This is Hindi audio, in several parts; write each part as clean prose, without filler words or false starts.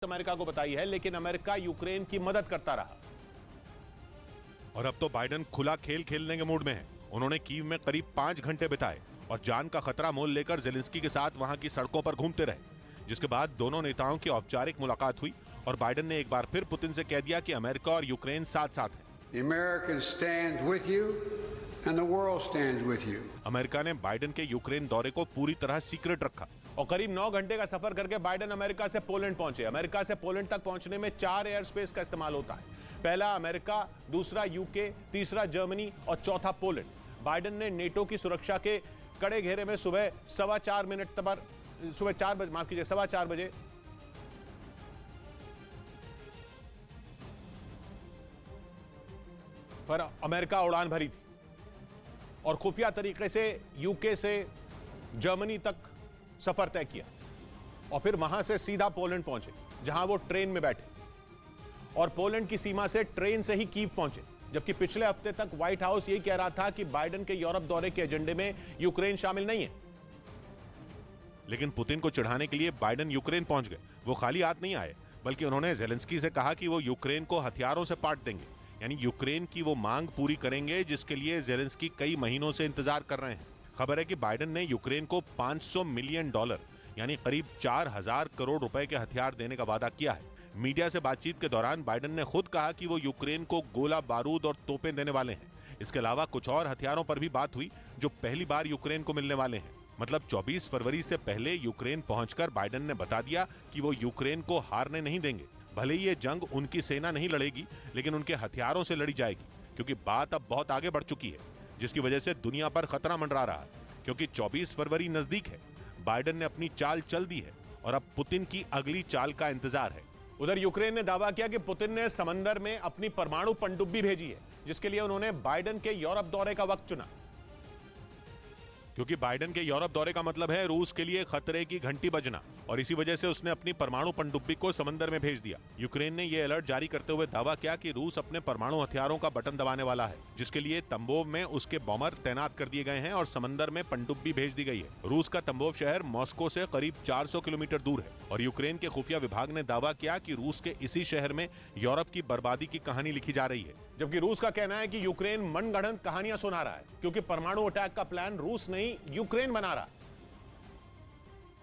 अमेरिका को बताई है, लेकिन अमेरिका यूक्रेन की मदद करता रहा। और अब तो बाइडेन खुला खेल खेलने के मूड में है। उन्होंने कीव में करीब 5 घंटे बिताए और जान का खतरा मोल लेकर जेलेंस्की के साथ वहां की सड़कों पर घूमते रहे, जिसके बाद दोनों नेताओं की औपचारिक मुलाकात हुई और बाइडेन ने एक बार फिर पुतिन से कह दिया कि अमेरिका और यूक्रेन साथ साथ हैं। अमेरिका ने बाइडेन के यूक्रेन दौरे को पूरी तरह सीक्रेट रखा और करीब 9 घंटे का सफर करके बाइडेन अमेरिका से पोलैंड पहुंचे। अमेरिका से पोलैंड तक पहुंचने में 4 एयर स्पेस का इस्तेमाल होता है। पहला अमेरिका, दूसरा यूके, तीसरा जर्मनी और चौथा पोलैंड। बाइडेन ने नेटो की सुरक्षा के कड़े घेरे में सुबह 4:15 बजे पर अमेरिका उड़ान भरी थी और खुफिया तरीके से यूके से जर्मनी तक सफर तय किया और फिर वहां से सीधा पोलैंड पहुंचे, जहां वो ट्रेन में बैठे और पोलैंड की सीमा से ट्रेन से ही कीव पहुंचे। जबकि पिछले हफ्ते तक व्हाइट हाउस यही कह रहा था कि बाइडेन के यूरोप दौरे के एजेंडे में यूक्रेन शामिल नहीं है। लेकिन पुतिन को चिढ़ाने के लिए बाइडेन यूक्रेन पहुंच गए। वो खाली हाथ नहीं आए, बल्कि उन्होंने जेलेंस्की से कहा कि वो यूक्रेन को हथियारों से पाट देंगे, यानी यूक्रेन की वो मांग पूरी करेंगे जिसके लिए जेलेंस्की कई महीनों से इंतजार कर रहे हैं। खबर है कि बाइडेन ने यूक्रेन को $500 मिलियन यानी करीब 4,000 करोड़ रुपए के हथियार देने का वादा किया है। मीडिया से बातचीत के दौरान बाइडेन ने खुद कहा कि वो यूक्रेन को गोला बारूद और तोपें देने वाले हैं। इसके अलावा कुछ और हथियारों पर भी बात हुई जो पहली बार यूक्रेन को मिलने वाले हैं। मतलब 24 फरवरी से पहले यूक्रेन पहुंचकर बाइडेन ने बता दिया कि वो यूक्रेन को हारने नहीं देंगे। भले ही ये जंग उनकी सेना नहीं लड़ेगी, लेकिन उनके हथियारों से लड़ी जाएगी, क्योंकि बात अब बहुत आगे बढ़ चुकी है, जिसकी वजह से दुनिया पर खतरा मंडरा रहा है। क्योंकि 24 फरवरी नजदीक है, बाइडेन ने अपनी चाल चल दी है और अब पुतिन की अगली चाल का इंतजार है। उधर यूक्रेन ने दावा किया कि पुतिन ने समंदर में अपनी परमाणु पनडुब्बी भेजी है, जिसके लिए उन्होंने बाइडेन के यूरोप दौरे का वक्त चुना। क्योंकि बाइडेन के यूरोप दौरे का मतलब है रूस के लिए खतरे की घंटी बजना, और इसी वजह से उसने अपनी परमाणु पनडुब्बी को समंदर में भेज दिया। यूक्रेन ने यह अलर्ट जारी करते हुए दावा किया कि रूस अपने परमाणु हथियारों का बटन दबाने वाला है, जिसके लिए तंबोव में उसके बॉम्बर तैनात कर दिए गए हैं और समंदर में पनडुब्बी भेज दी गई है। रूस का तंबोव शहर मॉस्को से करीब 400 किलोमीटर दूर है और यूक्रेन के खुफिया विभाग ने दावा किया कि रूस के इसी शहर में यूरोप की बर्बादी की कहानी लिखी जा रही है। जबकि रूस का कहना है कि यूक्रेन मनगढ़ंत कहानियां सुना रहा है, क्योंकि परमाणु अटैक का प्लान रूस नहीं यूक्रेन बना रहा है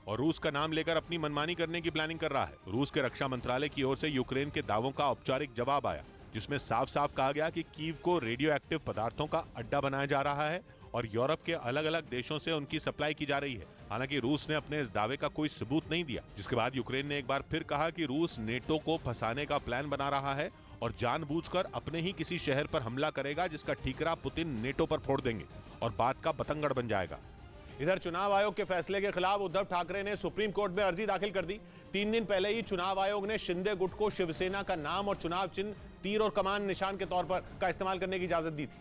और रूस का नाम लेकर अपनी मनमानी करने की प्लानिंग कर रहा है। रूस के रक्षा मंत्रालय की ओर से यूक्रेन के दावों का औपचारिक जवाब आया, जिसमें साफ साफ कहा गया कि कीव को रेडियो एक्टिव पदार्थों का अड्डा बनाया जा रहा है और यूरोप के अलग अलग देशों से उनकी सप्लाई की जा रही है। हालांकि रूस ने अपने इस दावे का कोई सबूत नहीं दिया, जिसके बाद यूक्रेन ने एक बार फिर कहा कि रूस नेटो को फंसाने का प्लान बना रहा है और जानबूझकर अपने ही किसी शहर पर हमला करेगा, जिसका ठीकरा पुतिन नेटो पर फोड़ देंगे और बात का बतंगड़ बन जाएगा। इधर चुनाव आयोग के फैसले के खिलाफ उद्धव ठाकरे ने सुप्रीम कोर्ट में अर्जी दाखिल कर दी। 3 दिन पहले ही चुनाव आयोग ने शिंदे गुट को शिवसेना का नाम और चुनाव चिन्ह तीर और कमान निशान के तौर पर का इस्तेमाल करने की इजाजत दी थी,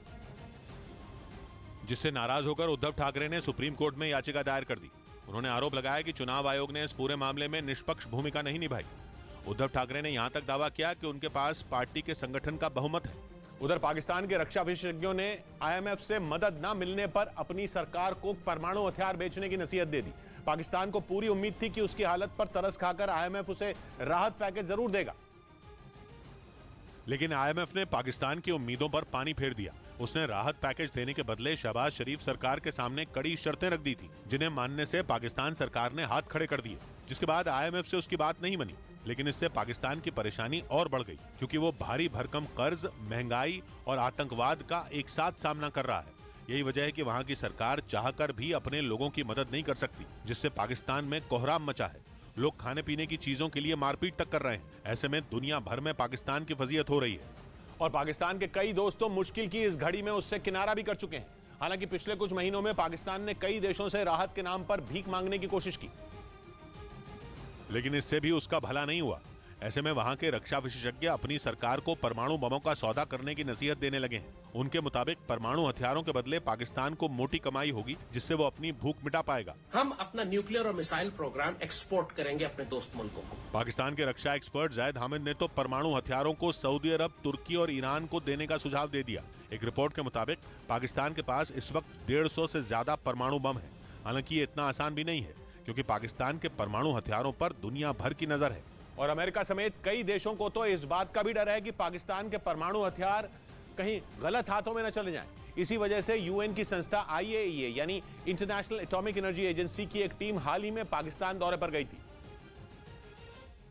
जिससे नाराज होकर उद्धव ठाकरे ने सुप्रीम कोर्ट में याचिका दायर कर दी। उन्होंने आरोप लगाया कि चुनाव आयोग ने इस पूरे मामले में निष्पक्ष भूमिका नहीं निभाई। उद्धव ठाकरे ने यहां तक दावा किया कि उनके पास पार्टी के संगठन का बहुमत है। उधर पाकिस्तान के रक्षा विशेषज्ञों ने आईएमएफ से मदद न मिलने पर अपनी सरकार को परमाणु हथियार बेचने की नसीहत दे दी। पाकिस्तान को पूरी उम्मीद थी कि उसकी हालत पर तरस खाकर आईएमएफ उसे राहत पैकेज जरूर देगा, लेकिन आईएमएफ ने पाकिस्तान की उम्मीदों पर पानी फेर दिया। उसने राहत पैकेज देने के बदले शहबाज शरीफ सरकार के सामने कड़ी शर्तें रख दी थी, जिन्हें मानने से पाकिस्तान सरकार ने हाथ खड़े कर दिए, जिसके बाद आईएमएफ से उसकी बात नहीं बनी। लेकिन इससे पाकिस्तान की परेशानी और बढ़ गई, क्योंकि वो भारी भरकम कर्ज, महंगाई और आतंकवाद का एक साथ सामना कर रहा है। यही वजह है कि वहां की सरकार चाहकर भी अपने लोगों की मदद नहीं कर सकती, जिससे पाकिस्तान में कोहराम मचा है। लोग खाने पीने की चीजों के लिए मारपीट तक कर रहे हैं। ऐसे में दुनिया भर में पाकिस्तान की फजीयत हो रही है और पाकिस्तान के कई दोस्त तो मुश्किल की इस घड़ी में उससे किनारा भी कर चुके हैं। हालांकि पिछले कुछ महीनों में पाकिस्तान ने कई देशों से राहत के नाम पर भीख मांगने की कोशिश की, लेकिन इससे भी उसका भला नहीं हुआ। ऐसे में वहां के रक्षा विशेषज्ञ अपनी सरकार को परमाणु बमों का सौदा करने की नसीहत देने लगे हैं। उनके मुताबिक परमाणु हथियारों के बदले पाकिस्तान को मोटी कमाई होगी, जिससे वो अपनी भूख मिटा पाएगा। हम अपना न्यूक्लियर और मिसाइल प्रोग्राम एक्सपोर्ट करेंगे अपने दोस्त मुल्कों को। पाकिस्तान के रक्षा एक्सपर्ट जायद हामिद ने तो परमाणु हथियारों को सऊदी अरब, तुर्की और ईरान को देने का सुझाव दे दिया। एक रिपोर्ट के मुताबिक पाकिस्तान के पास इस वक्त 150 से ज्यादा परमाणु बम है। हालांकि ये इतना आसान भी नहीं है, क्योंकि पाकिस्तान के परमाणु हथियारों पर दुनिया भर की नजर है। और अमेरिका समेत कई देशों को तो इस बात का भी डर है कि पाकिस्तान के परमाणु हथियार कहीं गलत हाथों में न चले जाएं। इसी वजह से यूएन की संस्था IAEA यानी इंटरनेशनल एटॉमिक एनर्जी एजेंसी की एक टीम हाल ही में पाकिस्तान दौरे पर गई थी,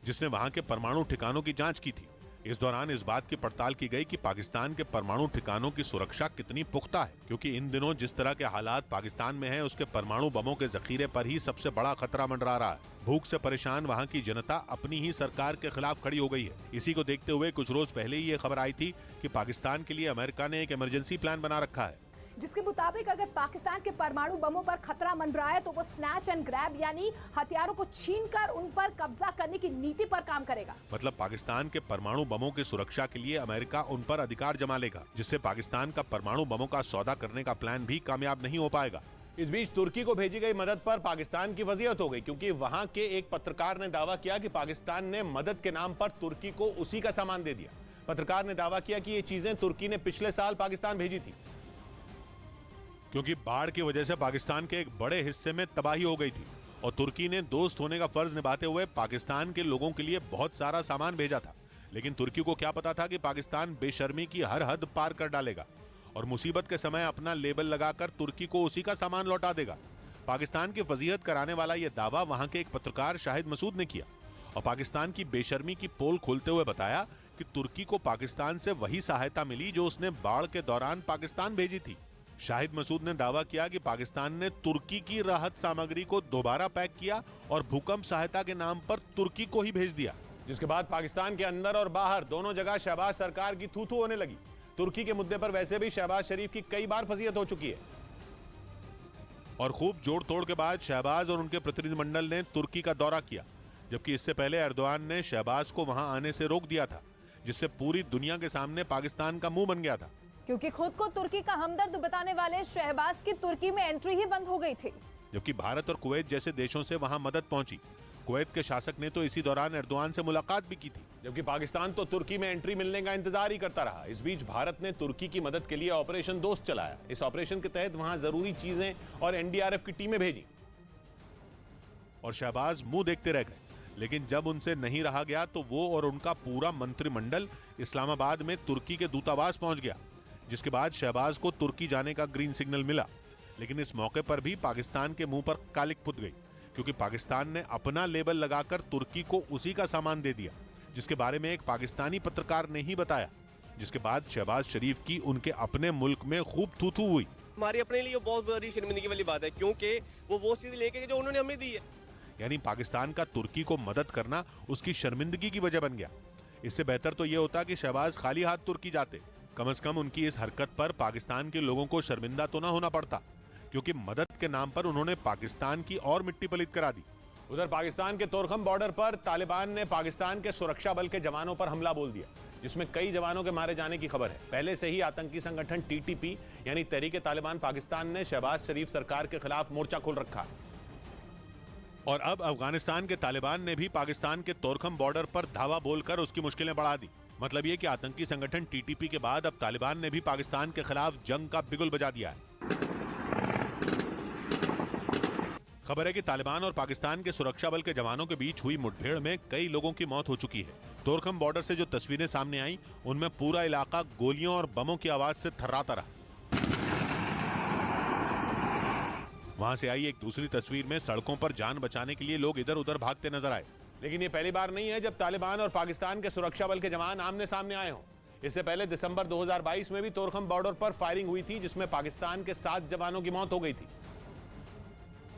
जिसने वहां के परमाणु ठिकानों की जांच की थी। इस दौरान इस बात की पड़ताल की गई कि पाकिस्तान के परमाणु ठिकानों की सुरक्षा कितनी पुख्ता है, क्योंकि इन दिनों जिस तरह के हालात पाकिस्तान में हैं, उसके परमाणु बमों के जखीरे पर ही सबसे बड़ा खतरा मंडरा रहा है। भूख से परेशान वहां की जनता अपनी ही सरकार के खिलाफ खड़ी हो गई है। इसी को देखते हुए कुछ रोज पहले ही ये खबर आई थी कि पाकिस्तान के लिए अमेरिका ने एक इमरजेंसी प्लान बना रखा है, जिसके मुताबिक अगर पाकिस्तान के परमाणु बमों पर खतरा मंडराए है तो वो स्नैच एंड ग्रैब यानी हथियारों को छीनकर उन पर कब्जा करने की नीति पर काम करेगा। मतलब पाकिस्तान के परमाणु बमों की सुरक्षा के लिए अमेरिका उन पर अधिकार जमा लेगा, जिससे पाकिस्तान का परमाणु बमों का सौदा करने का प्लान भी कामयाब नहीं हो पाएगा। इस बीच तुर्की को भेजी गई मदद पर पाकिस्तान की वजीयत हो गई, क्योंकि वहां के एक पत्रकार ने दावा किया कि पाकिस्तान ने मदद के नाम पर तुर्की को उसी का सामान दे दिया। पत्रकार ने दावा किया कि ये चीजें तुर्की ने पिछले साल पाकिस्तान भेजी थी, क्योंकि बाढ़ की वजह से पाकिस्तान के एक बड़े हिस्से में तबाही हो गई थी और तुर्की ने दोस्त होने का फर्ज निभाते हुए पाकिस्तान के लोगों के लिए बहुत सारा सामान भेजा था। लेकिन तुर्की को क्या पता था कि पाकिस्तान बेशर्मी की हर हद पार कर डालेगा और मुसीबत के समय अपना लेबल लगाकर तुर्की को उसी का सामान लौटा देगा। पाकिस्तान की वजीहत कराने वाला यह दावा वहां के एक पत्रकार शाहिद मसूद ने किया और पाकिस्तान की बेशर्मी की पोल खोलते हुए बताया कि तुर्की को पाकिस्तान से वही सहायता मिली जो उसने बाढ़ के दौरान पाकिस्तान भेजी थी। शाहिद मसूद ने दावा किया कि पाकिस्तान ने तुर्की की राहत सामग्री को दोबारा पैक किया और भूकंप सहायता के नाम पर तुर्की को ही भेज दिया, जिसके बाद पाकिस्तान के अंदर और बाहर दोनों जगह शहबाज सरकार की थू थू होने लगी। तुर्की के मुद्दे पर वैसे भी शहबाज शरीफ की कई बार फजीहत हो चुकी है और खूब जोड़ तोड़ के बाद शहबाज और उनके प्रतिनिधिमंडल ने तुर्की का दौरा किया, जबकि इससे पहले एर्दोआन ने शहबाज को वहां आने से रोक दिया था, जिससे पूरी दुनिया के सामने पाकिस्तान का मुंह बन गया था, क्योंकि खुद को तुर्की का हमदर्द बताने वाले शहबाज की तुर्की में एंट्री ही बंद हो गई थी। जबकि भारत और कुवैत जैसे देशों से वहां मदद पहुंची। कुवैत के शासक ने तो इसी दौरान एर्दोआन से मुलाकात भी की थी, जबकि पाकिस्तान तो तुर्की में एंट्री मिलने का इंतजार ही करता रहा। इस बीच भारत ने तुर्की की मदद के लिए ऑपरेशन दोस्त चलाया। इस ऑपरेशन के तहत वहां जरूरी चीजें और NDRF की टीमें भेजी और शहबाज मुंह देखते रह गए। लेकिन जब उनसे नहीं रहा गया तो वो और उनका पूरा मंत्रिमंडल इस्लामाबाद में तुर्की के दूतावास पहुंच गया, जिसके बाद शहबाज को तुर्की जाने का ग्रीन सिग्नल मिला। लेकिन इस मौके पर भी पाकिस्तान के मुंह पर कालिक फुट गई, क्योंकि पाकिस्तान ने अपना लेबल लगाकर तुर्की को उसी का सामान दे दिया, जिसके बारे में एक पाकिस्तानी पत्रकार ने ही बताया, जिसके बाद शहबाज शरीफ की उनके अपने मुल्क में खूब थू थू हुई। हमारी अपने लिए बहुत बड़ी शर्मिंदगी वाली बात है, क्योंकि वो चीज लेके जो उन्होंने हमें दी है। यानी पाकिस्तान का तुर्की को मदद करना उसकी शर्मिंदगी की वजह बन गया। इससे बेहतर तो यह होता कि शहबाज खाली हाथ तुर्की जाते। कम से कम उनकी इस हरकत पर पाकिस्तान के लोगों को शर्मिंदा तो ना होना पड़ता, क्योंकि मदद के नाम पर उन्होंने पाकिस्तान की और मिट्टी पलीत करा दी। उधर पाकिस्तान के तोरखम बॉर्डर पर तालिबान ने पाकिस्तान के सुरक्षा बल के जवानों पर हमला बोल दिया, जिसमें कई जवानों के मारे जाने की खबर है। पहले से ही आतंकी संगठन TTP यानी तहरीके तालिबान पाकिस्तान ने शहबाज शरीफ सरकार के खिलाफ मोर्चा खोल रखा है। और अब अफगानिस्तान के तालिबान ने भी पाकिस्तान के तोरखम बॉर्डर पर धावा बोलकर उसकी मुश्किलें बढ़ा दी। मतलब ये कि आतंकी संगठन TTP के बाद अब तालिबान ने भी पाकिस्तान के खिलाफ जंग का बिगुल बजा दिया है। खबर है कि तालिबान और पाकिस्तान के सुरक्षा बल के जवानों के बीच हुई मुठभेड़ में कई लोगों की मौत हो चुकी है। तोरखम बॉर्डर से जो तस्वीरें सामने आई, उनमें पूरा इलाका गोलियों और बमों की आवाज से थर्राता रहा। वहां से आई एक दूसरी तस्वीर में सड़कों पर जान बचाने के लिए लोग इधर उधर भागते नजर आए। लेकिन ये पहली बार नहीं है जब तालिबान और पाकिस्तान के सुरक्षा बल के जवान आमने सामने आए हों। इससे पहले दिसंबर 2022 में भी तोरखम बॉर्डर पर फायरिंग हुई थी, जिसमें पाकिस्तान के 7 जवानों की मौत हो गई थी।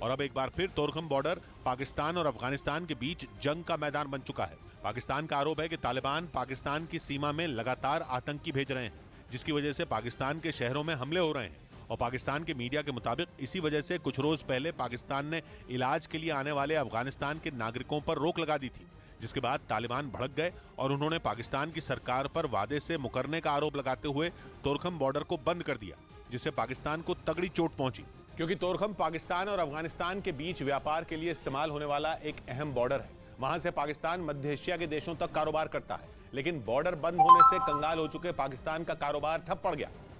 और अब एक बार फिर तोरखम बॉर्डर पाकिस्तान और अफगानिस्तान के बीच जंग का मैदान बन चुका है। पाकिस्तान का आरोप है कि तालिबान पाकिस्तान की सीमा में लगातार आतंकी भेज रहे हैं, जिसकी वजह से पाकिस्तान के शहरों में हमले हो रहे हैं। और पाकिस्तान के मीडिया के मुताबिक इसी वजह से कुछ रोज पहले पाकिस्तान ने इलाज के लिए आने वाले अफगानिस्तान के नागरिकों पर रोक लगा दी थी, जिसके बाद तालिबान भड़क गए और उन्होंने पाकिस्तान की सरकार पर वादे से मुकरने का आरोप लगाते हुए तोरखम बॉर्डर को बंद कर दिया, जिससे पाकिस्तान को तगड़ी चोट पहुंची। क्योंकि तोरखम पाकिस्तान और अफगानिस्तान के बीच व्यापार के लिए इस्तेमाल होने वाला एक अहम बॉर्डर है। वहां से पाकिस्तान मध्य एशिया के देशों तक कारोबार करता है, लेकिन बॉर्डर बंद होने से कंगाल हो चुके पाकिस्तान का कारोबार ठप पड़ गया।